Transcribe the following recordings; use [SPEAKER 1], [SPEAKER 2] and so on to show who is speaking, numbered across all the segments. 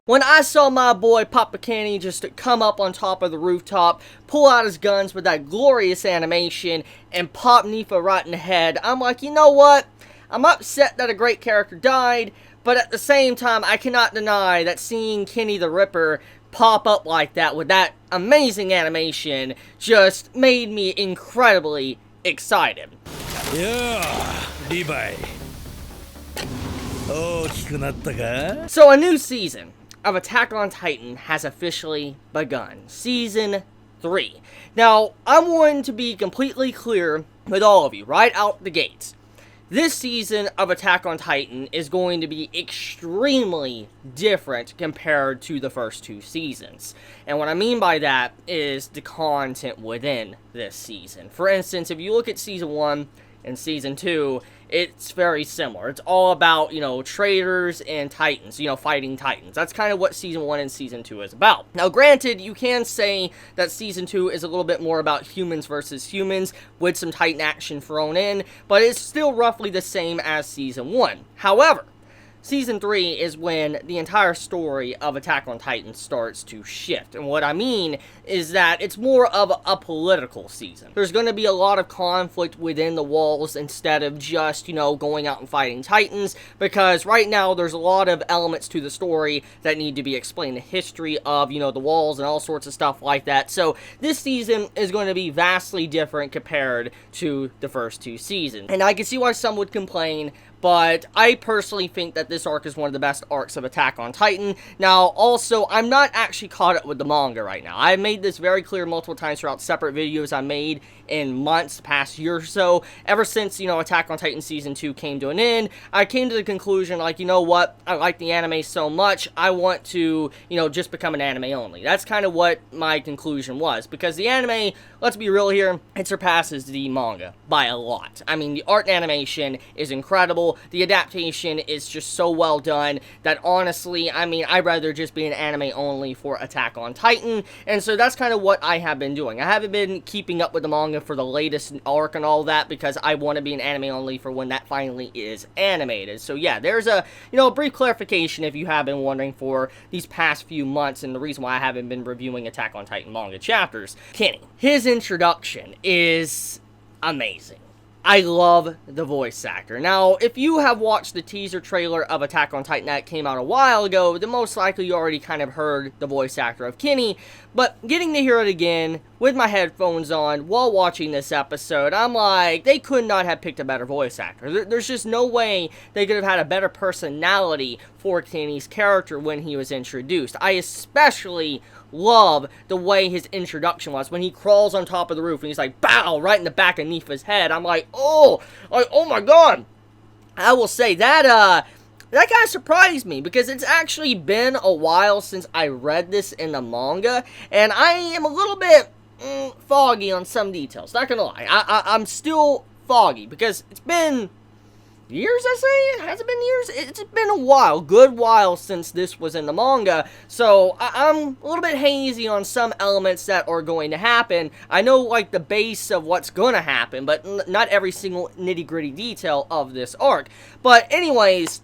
[SPEAKER 1] When I saw my boy Papa Kenny just come up on top of the rooftop, pull out his guns with that glorious animation, and pop Nifa right in the head, I'm like, you know what? I'm upset that a great character died, but at the same time, I cannot deny that seeing Kenny the Ripper pop up like that with that amazing animation just made me incredibly excited.
[SPEAKER 2] Yeah, Levi.
[SPEAKER 1] So a new season of Attack on Titan has officially begun. Season 3. Now, I'm going to be completely clear with all of you right out the gates. This season of Attack on Titan is going to be extremely different compared to the first 2 seasons. And what I mean by that is the content within this season. For instance, if you look at Season 1 and Season 2, it's very similar. It's all about, traders and titans, fighting titans. That's kind of what Season 1 and Season 2 is about. Now, granted, you can say that Season 2 is a little bit more about humans versus humans, with some titan action thrown in, but it's still roughly the same as Season 1. However, Season 3 is when the entire story of Attack on Titan starts to shift. And what I mean is that it's more of a political season. There's going to be a lot of conflict within the walls instead of just, going out and fighting titans. Because right now there's a lot of elements to the story that need to be explained. The history of, the walls and all sorts of stuff like that. So this season is going to be vastly different compared to the first 2 seasons. And I can see why some would complain, but I personally think that this arc is one of the best arcs of Attack on Titan. Now, also, I'm not actually caught up with the manga right now. I've made this very clear multiple times throughout separate videos I made in months, past year or so. Ever since, Attack on Titan Season 2 came to an end, I came to the conclusion, like, you know what? I like the anime so much, I want to, just become an anime only. That's kind of what my conclusion was. Because the anime, let's be real here, it surpasses the manga by a lot. I mean, the art and animation is incredible. The adaptation is just so well done that honestly, I'd rather just be an anime only for Attack on Titan. And so that's kind of what I have been doing. I haven't been keeping up with the manga for the latest arc and all that because I want to be an anime only for when that finally is animated. So yeah, there's a, brief clarification if you have been wondering for these past few months and the reason why I haven't been reviewing Attack on Titan manga chapters. Kenny, his introduction is amazing. I love the voice actor. Now, if you have watched the teaser trailer of Attack on Titan that came out a while ago, then most likely you already kind of heard the voice actor of Kenny, but getting to hear it again with my headphones on while watching this episode, I'm like, they could not have picked a better voice actor. There's just no way they could have had a better personality for Kenny's character when he was introduced. I especially love the way his introduction was when he crawls on top of the roof and he's like, bow, right in the back of Nifa's head. I'm like, oh my god. I will say that that kind of surprised me because it's actually been a while since I read this in the manga, and I am a little bit foggy on some details. Not gonna lie, I'm still foggy because it's been years, I say? Has it been years? It's been a while, good while since this was in the manga, so I'm a little bit hazy on some elements that are going to happen. I know, like, the base of what's going to happen, but not every single nitty-gritty detail of this arc. But anyways,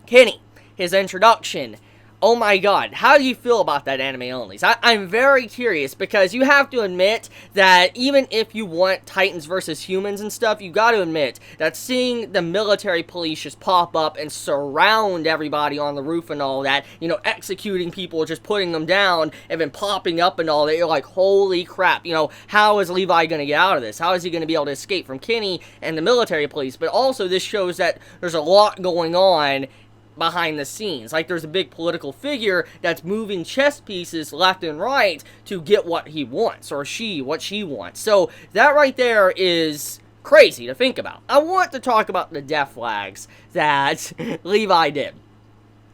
[SPEAKER 1] Kenny, his introduction. Oh my god, how do you feel about that anime only? I'm very curious because you have to admit that even if you want Titans versus humans and stuff, you got to admit that seeing the military police just pop up and surround everybody on the roof and all that, executing people, just putting them down and then popping up and all that, you're like, holy crap, how is Levi going to get out of this? How is he going to be able to escape from Kenny and the military police? But also this shows that there's a lot going on behind the scenes. Like, there's a big political figure that's moving chess pieces left and right to get what he wants, or what she wants. So that right there is crazy to think about. I want to talk about the death flags that Levi did.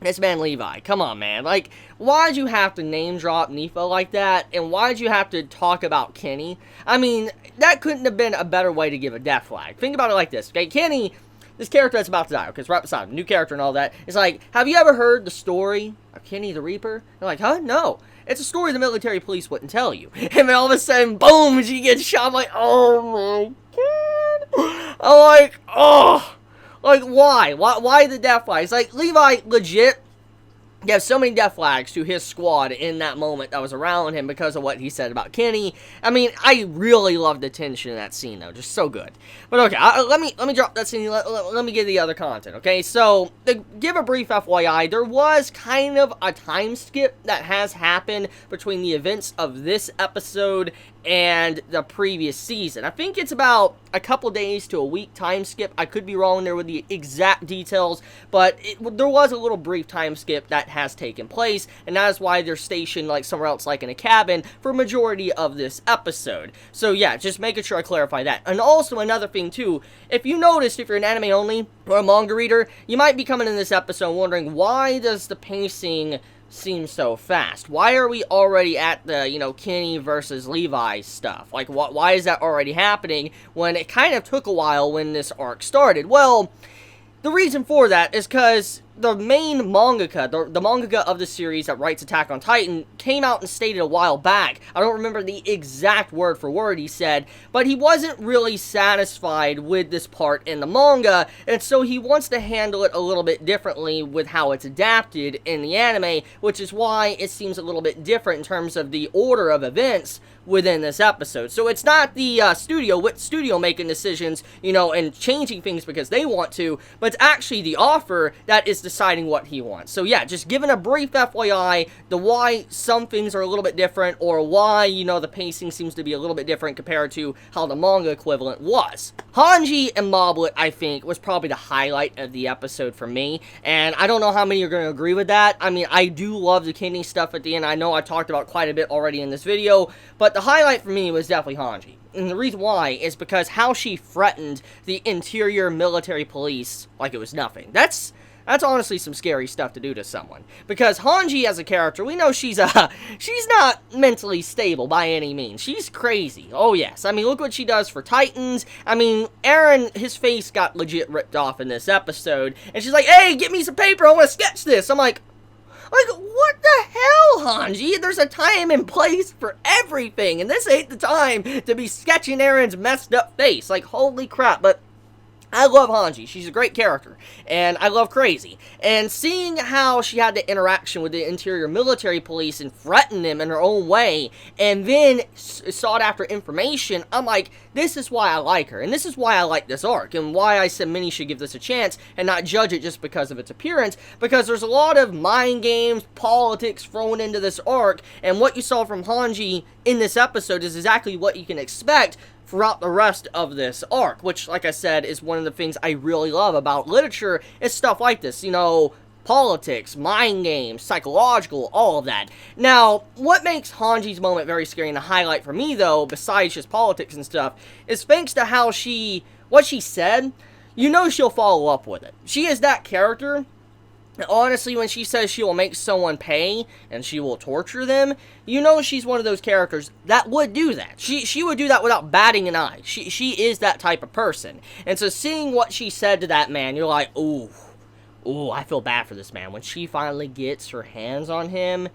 [SPEAKER 1] This man Levi, come on, man. Like, why'd you have to name drop Nifa like that? And why'd you have to talk about Kenny? I mean, that couldn't have been a better way to give a death flag. Think about it like this, okay? Kenny, this character that's about to die, okay, it's right beside him, new character and all that. It's like, have you ever heard the story of Kenny the Reaper? They're like, huh? No. It's a story the military police wouldn't tell you. And then all of a sudden, boom, she gets shot. I'm like, oh my god. I'm like, oh. Like, why? Why the death flags? Like, Levi, legit, you have so many death flags to his squad in that moment that was around him because of what he said about Kenny. I mean, I really love the tension in that scene, though. Just so good. But okay, let me drop that scene. Let me get the other content, okay? So, to give a brief FYI, there was kind of a time skip that has happened between the events of this episode and the previous season. I think it's about a couple days to a week time skip. I could be wrong there with the exact details, but there was a little brief time skip that has taken place, and that is why they're stationed like somewhere else, like in a cabin, for a majority of this episode. So yeah, just making sure I clarify that. And also another thing too, if you noticed, if you're an anime only or a manga reader, you might be coming in this episode wondering, why does the pacing seem so fast? Why are we already at the, Kenny versus Levi stuff? Like, why is that already happening when it kind of took a while when this arc started? Well, the reason for that is because the main mangaka, the mangaka of the series that writes Attack on Titan, came out and stated a while back, I don't remember the exact word for word he said, but he wasn't really satisfied with this part in the manga, and so he wants to handle it a little bit differently with how it's adapted in the anime, which is why it seems a little bit different in terms of the order of events within this episode. So it's not the studio making decisions, and changing things because they want to, but it's actually the author that is deciding what he wants. So yeah, just giving a brief FYI, the why some things are a little bit different, or why, the pacing seems to be a little bit different compared to how the manga equivalent was. Hanji and Moblet, I think, was probably the highlight of the episode for me, and I don't know how many are going to agree with that. I mean, I do love the Kenny stuff at the end. I know I talked about quite a bit already in this video, but the highlight for me was definitely Hanji. And the reason why is because how she threatened the interior military police like it was nothing. That's honestly some scary stuff to do to someone. Because Hanji as a character, we know she's not mentally stable by any means. She's crazy. Oh yes. I mean, look what she does for Titans. I mean, Eren, his face got legit ripped off in this episode. And she's like, hey, get me some paper. I want to sketch this. I'm like, what the hell, Hanji? There's a time and place for everything. And this ain't the time to be sketching Eren's messed up face. Like, holy crap. But I love Hanji. She's a great character. And I love Crazy. And seeing how she had the interaction with the interior military police and threatened them in her own way, and then sought after information, I'm like, this is why I like her. And this is why I like this arc. And why I said many should give this a chance and not judge it just because of its appearance. Because there's a lot of mind games, politics thrown into this arc. And what you saw from Hanji in this episode is exactly what you can expect throughout the rest of this arc, which, like I said, is one of the things I really love about literature, is stuff like this, politics, mind games, psychological, all of that. Now, what makes Hanji's moment very scary and a highlight for me, though, besides just politics and stuff, is thanks to what she said, she'll follow up with it. She is that character. Honestly, when she says she will make someone pay and she will torture them, she's one of those characters that would do that. She would do that without batting an eye. She is that type of person. And so seeing what she said to that man, you're like, ooh, I feel bad for this man. When she finally gets her hands on him,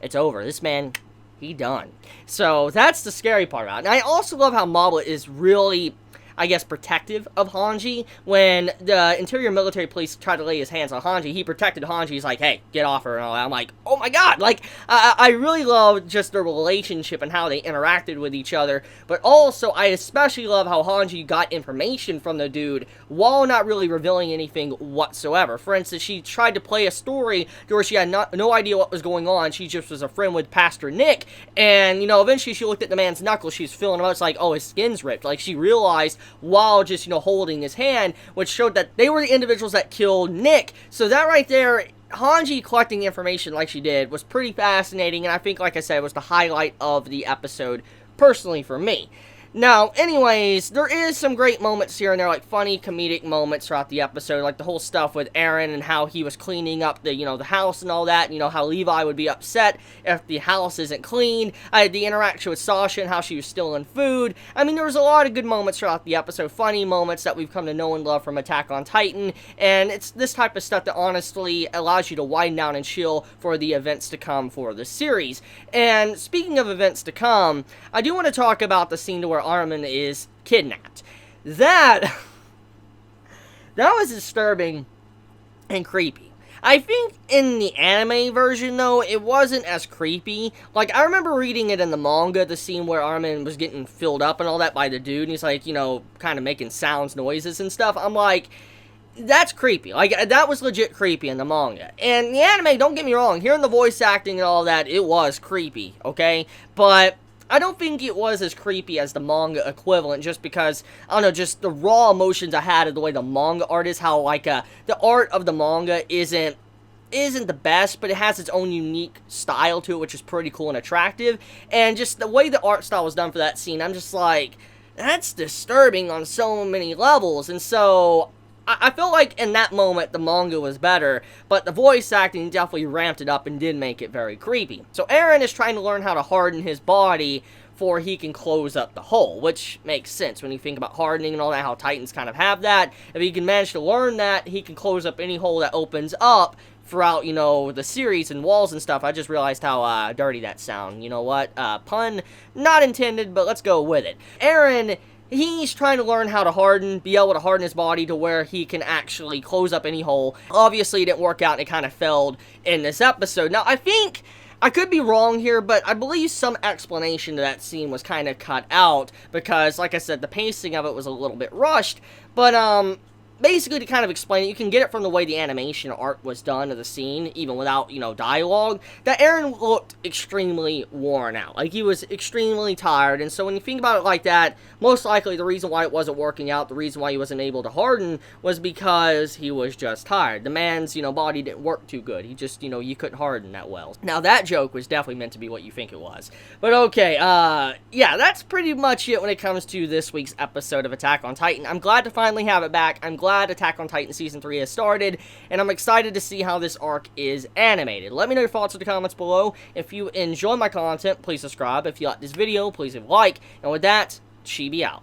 [SPEAKER 1] it's over. This man, he done. So that's the scary part about it. And I also love how Moblet is really, I guess, protective of Hanji. When the interior military police tried to lay his hands on Hanji, he protected Hanji. He's like, hey, get off her and all that. I'm like, oh my god. Like, I really love just their relationship and how they interacted with each other. But also, I especially love how Hanji got information from the dude while not really revealing anything whatsoever. For instance, she tried to play a story where she had no idea what was going on. She just was a friend with Pastor Nick. And, eventually she looked at the man's knuckles. She's feeling him out. It's like, oh, his skin's ripped. Like, she realized while just, holding his hand, which showed that they were the individuals that killed Nick. So that right there, Hanji collecting the information like she did was pretty fascinating, and I think, like I said, was the highlight of the episode, personally for me. Now, anyways, there is some great moments here and there, like funny comedic moments throughout the episode, like the whole stuff with Eren and how he was cleaning up the, the house and all that, how Levi would be upset if the house isn't clean. I had the interaction with Sasha and how she was stealing food. I mean, there was a lot of good moments throughout the episode, funny moments that we've come to know and love from Attack on Titan, and it's this type of stuff that honestly allows you to wind down and chill for the events to come for the series. And speaking of events to come, I do want to talk about the scene to where Armin is kidnapped. That That was disturbing and creepy. I think in the anime version, though, it wasn't as creepy. Like, I remember reading it in the manga, the scene where Armin was getting filled up and all that by the dude, and he's like, you know, kind of making sounds, noises, and stuff. I'm like, that's creepy. Like, that was legit creepy in the manga. And the anime, don't get me wrong, hearing the voice acting and all that, it was creepy, okay? But I don't think it was as creepy as the manga equivalent, just because, I don't know, just the raw emotions I had of the way the manga art is, how, like, the art of the manga isn't the best, but it has its own unique style to it, which is pretty cool and attractive, and just the way the art style was done for that scene, I'm just like, that's disturbing on so many levels, and so I felt like in that moment the manga was better, but the voice acting definitely ramped it up and did make it very creepy. So Eren is trying to learn how to harden his body before he can close up the hole, which makes sense when you think about hardening and all that, how Titans kind of have that. If he can manage to learn that, he can close up any hole that opens up throughout, you know, the series and walls and stuff. I just realized how dirty that sound. You know what? Pun not intended, but let's go with it. Eren, he's trying to learn how to harden, be able to harden his body to where he can actually close up any hole. Obviously, it didn't work out, and it kind of failed in this episode. Now, I think, I could be wrong here, but I believe some explanation to that scene was kind of cut out, because, like I said, the pacing of it was a little bit rushed, but, basically, to kind of explain it, you can get it from the way the animation art was done of the scene, even without, you know, dialogue, that Eren looked extremely worn out. Like, he was extremely tired, and so when you think about it like that, most likely the reason why it wasn't working out, the reason why he wasn't able to harden, was because he was just tired. The man's, you know, body didn't work too good. He just, you know, you couldn't harden that well. Now, that joke was definitely meant to be what you think it was. But okay, yeah, that's pretty much it when it comes to this week's episode of Attack on Titan. I'm glad to finally have it back. I'm glad Attack on Titan Season 3 has started, and I'm excited to see how this arc is animated. Let me know your thoughts in the comments below. If you enjoy my content, please subscribe. If you like this video, please leave a like. And with that, Chibi out.